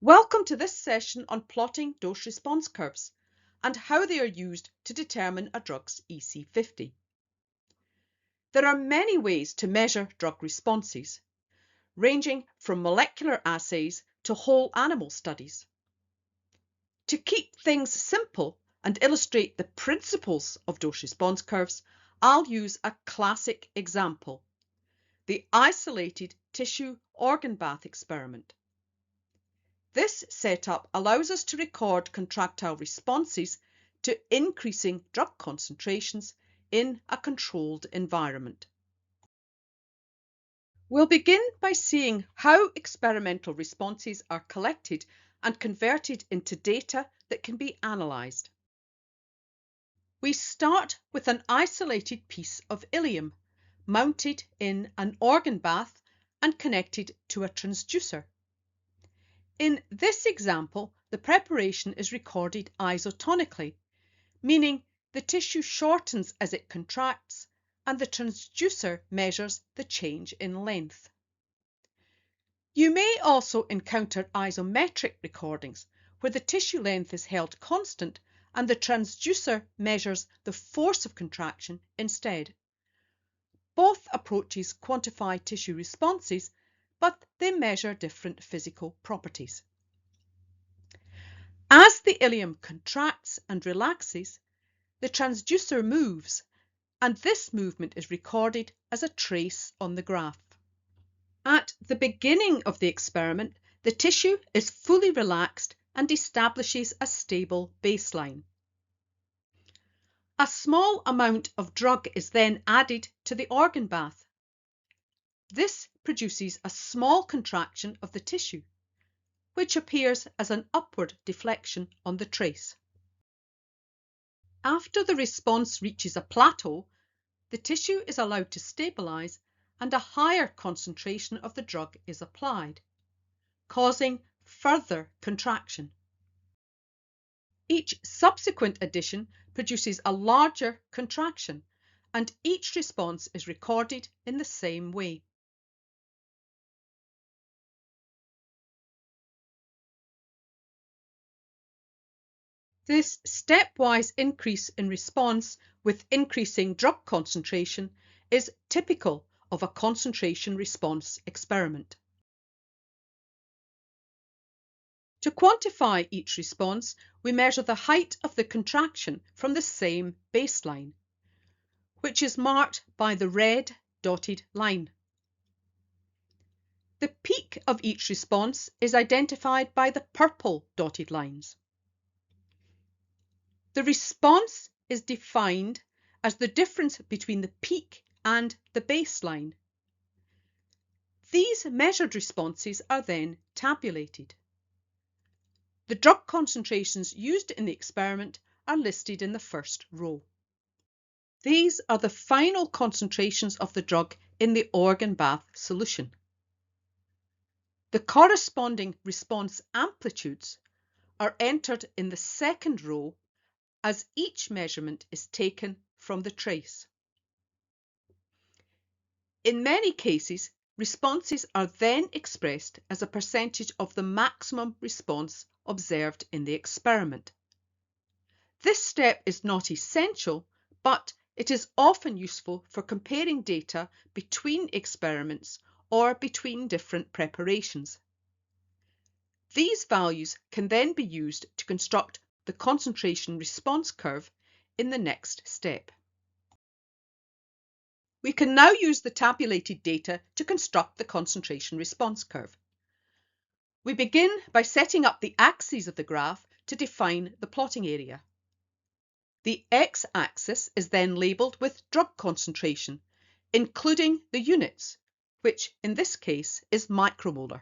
Welcome to this session on plotting dose-response curves and how they are used to determine a drug's EC₅₀. There are many ways to measure drug responses, ranging from molecular assays to whole animal studies. To keep things simple and illustrate the principles of dose-response curves, I'll use a classic example, the isolated tissue organ bath experiment. This setup allows us to record contractile responses to increasing drug concentrations in a controlled environment. We'll begin by seeing how experimental responses are collected and converted into data that can be analysed. We start with an isolated piece of ileum mounted in an organ bath and connected to a transducer. In this example, the preparation is recorded isotonically, meaning the tissue shortens as it contracts and the transducer measures the change in length. You may also encounter isometric recordings where the tissue length is held constant and the transducer measures the force of contraction instead. Both approaches quantify tissue responses, but they measure different physical properties. As the ileum contracts and relaxes, the transducer moves, and this movement is recorded as a trace on the graph. At the beginning of the experiment, the tissue is fully relaxed and establishes a stable baseline. A small amount of drug is then added to the organ bath. This produces a small contraction of the tissue, which appears as an upward deflection on the trace. After the response reaches a plateau, the tissue is allowed to stabilise and a higher concentration of the drug is applied, causing further contraction. Each subsequent addition produces a larger contraction, and each response is recorded in the same way. This stepwise increase in response with increasing drug concentration is typical of a concentration response experiment. To quantify each response, we measure the height of the contraction from the same baseline, which is marked by the red dotted line. The peak of each response is identified by the purple dotted lines. The response is defined as the difference between the peak and the baseline. These measured responses are then tabulated. The drug concentrations used in the experiment are listed in the first row. These are the final concentrations of the drug in the organ bath solution. The corresponding response amplitudes are entered in the second row as each measurement is taken from the trace. In many cases, responses are then expressed as a percentage of the maximum response observed in the experiment. This step is not essential, but it is often useful for comparing data between experiments or between different preparations. These values can then be used to construct the concentration response curve in the next step. We can now use the tabulated data to construct the concentration response curve. We begin by setting up the axes of the graph to define the plotting area. The x-axis is then labelled with drug concentration, including the units, which in this case is micromolar.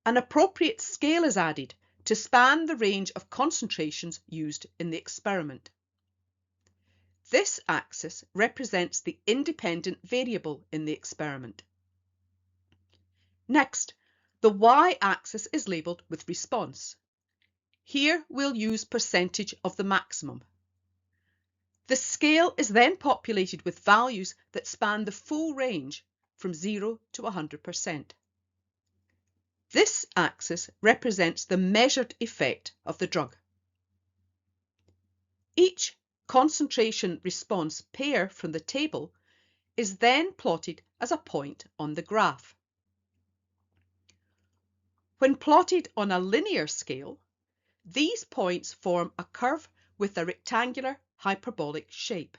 An appropriate scale is added to span the range of concentrations used in the experiment. This axis represents the independent variable in the experiment. Next, the y-axis is labelled with response. Here we'll use percentage of the maximum. The scale is then populated with values that span the full range from 0 to 100%. This axis represents the measured effect of the drug. Each concentration response pair from the table is then plotted as a point on the graph. When plotted on a linear scale, these points form a curve with a rectangular hyperbolic shape.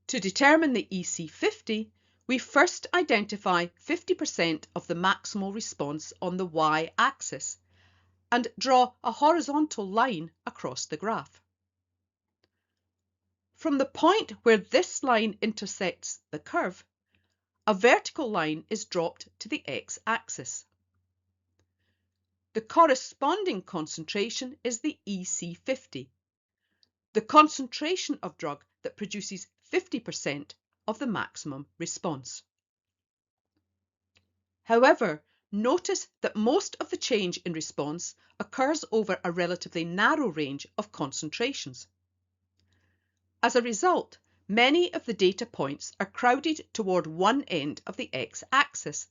To determine the EC₅₀, we first identify 50% of the maximal response on the y-axis and draw a horizontal line across the graph. From the point where this line intersects the curve, a vertical line is dropped to the x-axis. The corresponding concentration is the EC₅₀, the concentration of drug that produces 50% of the maximum response. However, notice that most of the change in response occurs over a relatively narrow range of concentrations. As a result, many of the data points are crowded toward one end of the x-axis,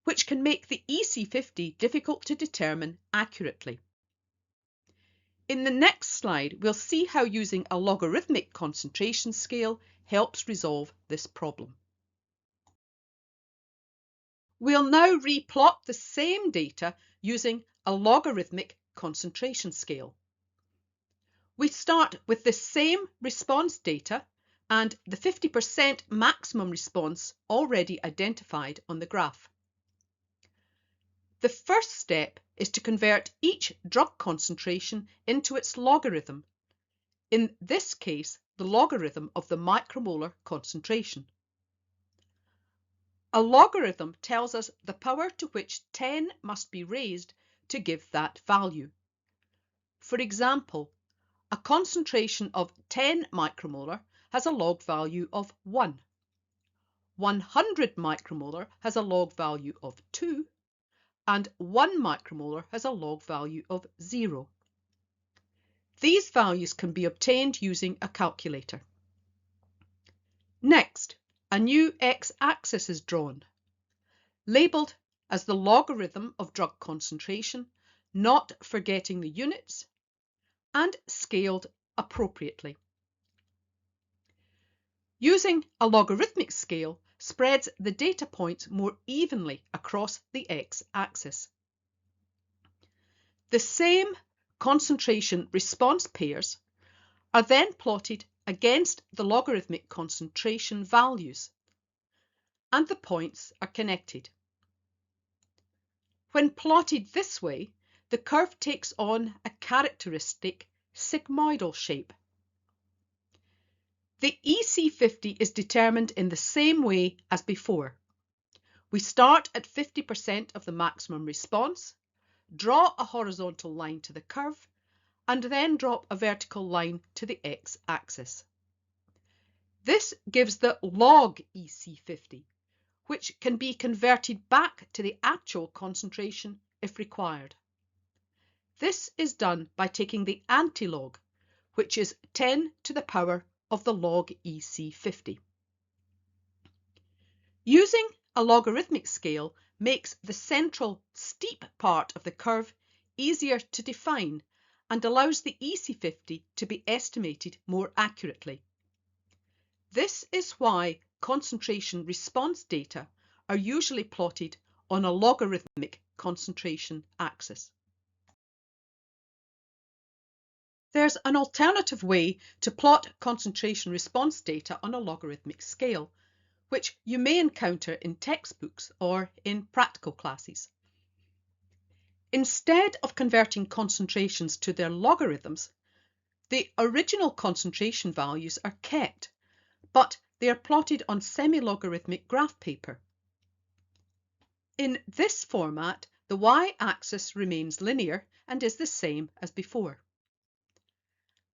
which can make the EC₅₀ difficult to determine accurately. In the next slide, we'll see how using a logarithmic concentration scale helps resolve this problem. We'll now replot the same data using a logarithmic concentration scale. We start with the same response data and the 50% maximum response already identified on the graph. The first step is to convert each drug concentration into its logarithm, in this case the logarithm of the micromolar concentration. A logarithm tells us the power to which 10 must be raised to give that value. For example, a concentration of 10 micromolar has a log value of 1. 100 micromolar has a log value of 2. And 1 micromolar has a log value of 0. These values can be obtained using a calculator. Next, a new x-axis is drawn, labelled as the logarithm of drug concentration, not forgetting the units, and scaled appropriately. Using a logarithmic scale spreads the data points more evenly across the x-axis. The same concentration response pairs are then plotted against the logarithmic concentration values, and the points are connected. When plotted this way, the curve takes on a characteristic sigmoidal shape. The EC₅₀ is determined in the same way as before. We start at 50% of the maximum response, draw a horizontal line to the curve, and then drop a vertical line to the x-axis. This gives the log EC₅₀, which can be converted back to the actual concentration if required. This is done by taking the antilog, which is 10 to the power of the log EC₅₀. Using a logarithmic scale makes the central steep part of the curve easier to define and allows the EC₅₀ to be estimated more accurately. This is why concentration response data are usually plotted on a logarithmic concentration axis. There's an alternative way to plot concentration response data on a logarithmic scale, which you may encounter in textbooks or in practical classes. Instead of converting concentrations to their logarithms, the original concentration values are kept, but they are plotted on semi-logarithmic graph paper. In this format, the y-axis remains linear and is the same as before.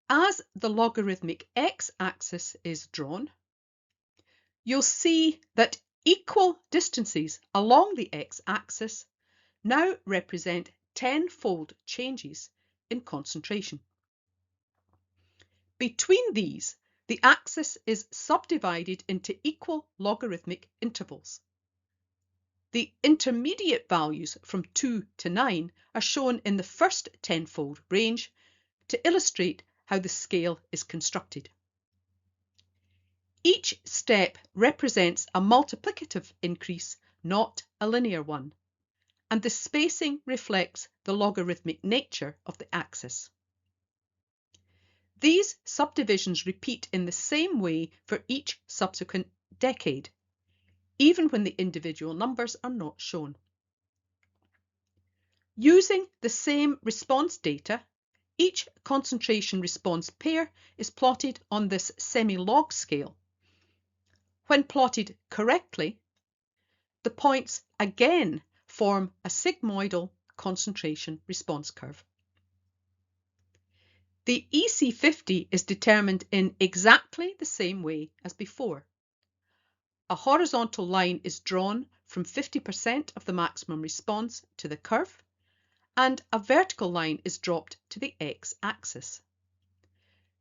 As the logarithmic x-axis is drawn, you'll see that equal distances along the x-axis now represent tenfold changes in concentration. Between these, the axis is subdivided into equal logarithmic intervals. The intermediate values from 2 to 9 are shown in the first tenfold range to illustrate how the scale is constructed. Each step represents a multiplicative increase, not a linear one, and the spacing reflects the logarithmic nature of the axis. These subdivisions repeat in the same way for each subsequent decade, even when the individual numbers are not shown. Using the same response data, each concentration response pair is plotted on this semi-log scale. When plotted correctly, the points again form a sigmoidal concentration response curve. The EC₅₀ is determined in exactly the same way as before. A horizontal line is drawn from 50% of the maximum response to the curve, and a vertical line is dropped to the x-axis.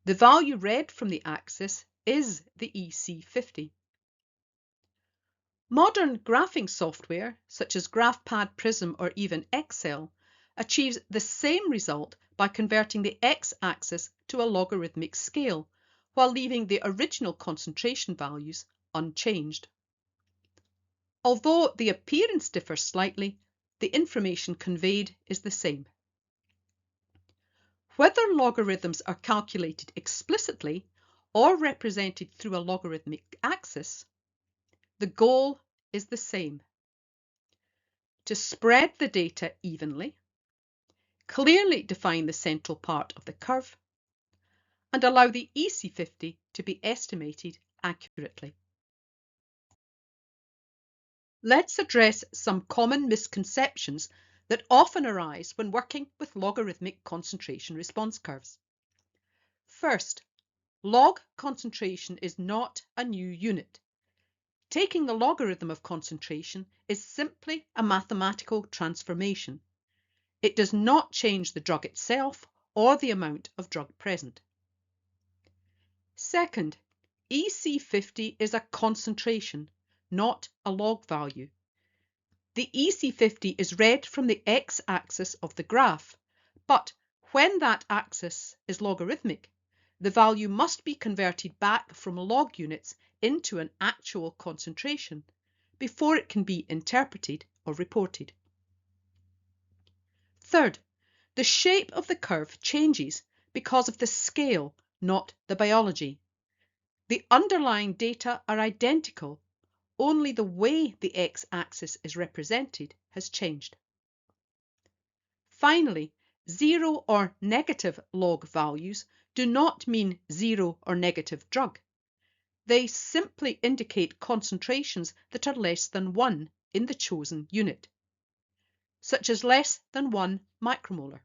The value read from the axis is the EC₅₀. Modern graphing software, such as GraphPad, Prism, or even Excel, achieves the same result by converting the x-axis to a logarithmic scale, while leaving the original concentration values unchanged. Although the appearance differs slightly, the information conveyed is the same. Whether logarithms are calculated explicitly or represented through a logarithmic axis, the goal is the same: to spread the data evenly, clearly define the central part of the curve, and allow the EC₅₀ to be estimated accurately. Let's address some common misconceptions that often arise when working with logarithmic concentration response curves. First, log concentration is not a new unit. Taking the logarithm of concentration is simply a mathematical transformation. It does not change the drug itself or the amount of drug present. Second, EC₅₀ is a concentration, not a log value. The EC₅₀ is read from the x-axis of the graph, but when that axis is logarithmic, the value must be converted back from log units into an actual concentration before it can be interpreted or reported. Third, the shape of the curve changes because of the scale, not the biology. The underlying data are identical, only the way the x-axis is represented has changed. Finally, zero or negative log values do not mean zero or negative drug. They simply indicate concentrations that are less than 1 in the chosen unit, such as less than 1 micromolar.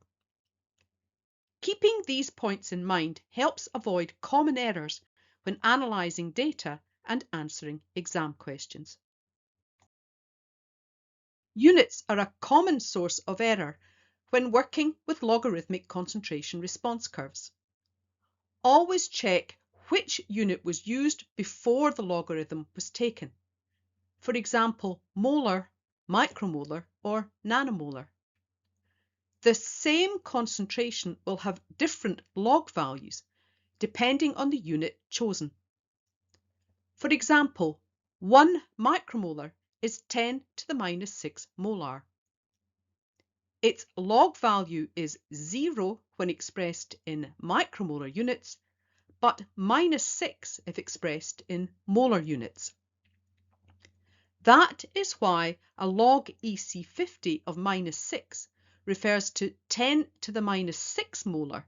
Keeping these points in mind helps avoid common errors when analysing data and answering exam questions. Units are a common source of error when working with logarithmic concentration response curves. Always check which unit was used before the logarithm was taken. For example, molar, micromolar, or nanomolar. The same concentration will have different log values depending on the unit chosen. For example, 1 micromolar is 10 to the minus 6 molar. Its log value is 0 when expressed in micromolar units, but minus 6 if expressed in molar units. That is why a log EC₅₀ of minus 6 refers to 10 to the minus 6 molar,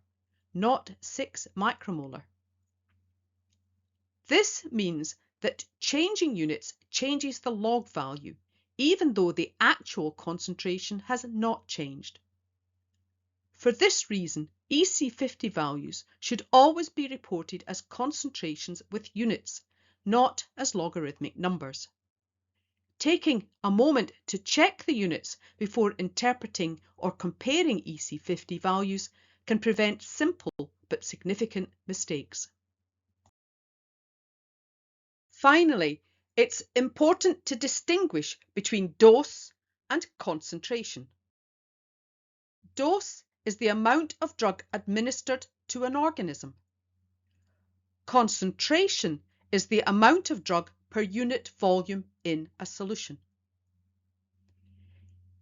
not 6 micromolar. This means that changing units changes the log value, even though the actual concentration has not changed. For this reason, EC₅₀ values should always be reported as concentrations with units, not as logarithmic numbers. Taking a moment to check the units before interpreting or comparing EC₅₀ values can prevent simple but significant mistakes. Finally, It's important to distinguish between dose and concentration. Dose is the amount of drug administered to an organism. Concentration is the amount of drug per unit volume in a solution.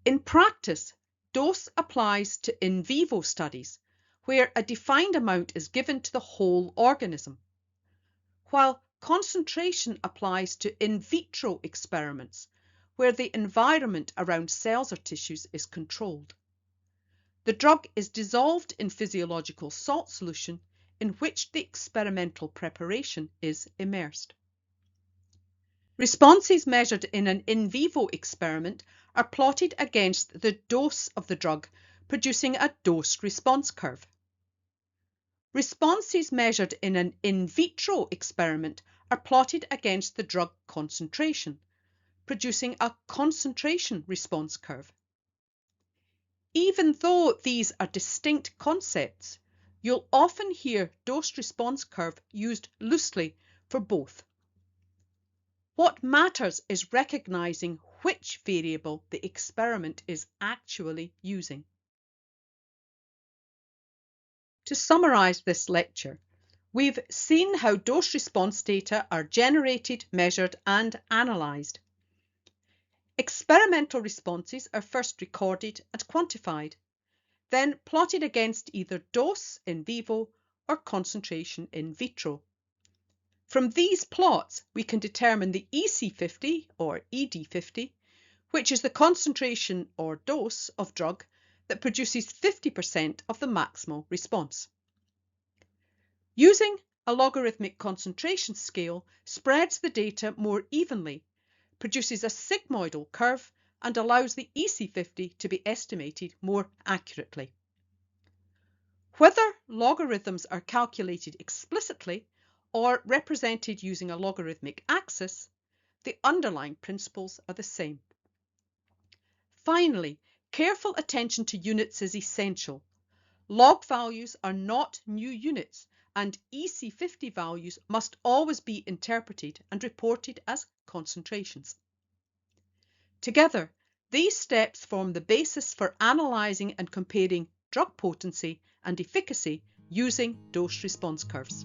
In practice, dose applies to in vivo studies, where a defined amount is given to the whole organism, while concentration applies to in vitro experiments, where the environment around cells or tissues is controlled. The drug is dissolved in physiological salt solution in which the experimental preparation is immersed. Responses measured in an in vivo experiment are plotted against the dose of the drug, producing a dose-response curve. Responses measured in an in vitro experiment are plotted against the drug concentration, producing a concentration response curve. Even though these are distinct concepts, you'll often hear dose-response curve used loosely for both. What matters is recognizing which variable the experiment is actually using. To summarize this lecture, we've seen how dose-response data are generated, measured, and analyzed. Experimental responses are first recorded and quantified, then plotted against either dose in vivo or concentration in vitro. From these plots, we can determine the EC₅₀ or ED₅₀, which is the concentration or dose of drug that produces 50% of the maximal response. Using a logarithmic concentration scale spreads the data more evenly, produces a sigmoidal curve, and allows the EC₅₀ to be estimated more accurately. Whether logarithms are calculated explicitly or represented using a logarithmic axis, the underlying principles are the same. Finally, careful attention to units is essential. Log values are not new units, and EC₅₀ values must always be interpreted and reported as concentrations. Together, these steps form the basis for analysing and comparing drug potency and efficacy using dose-response curves.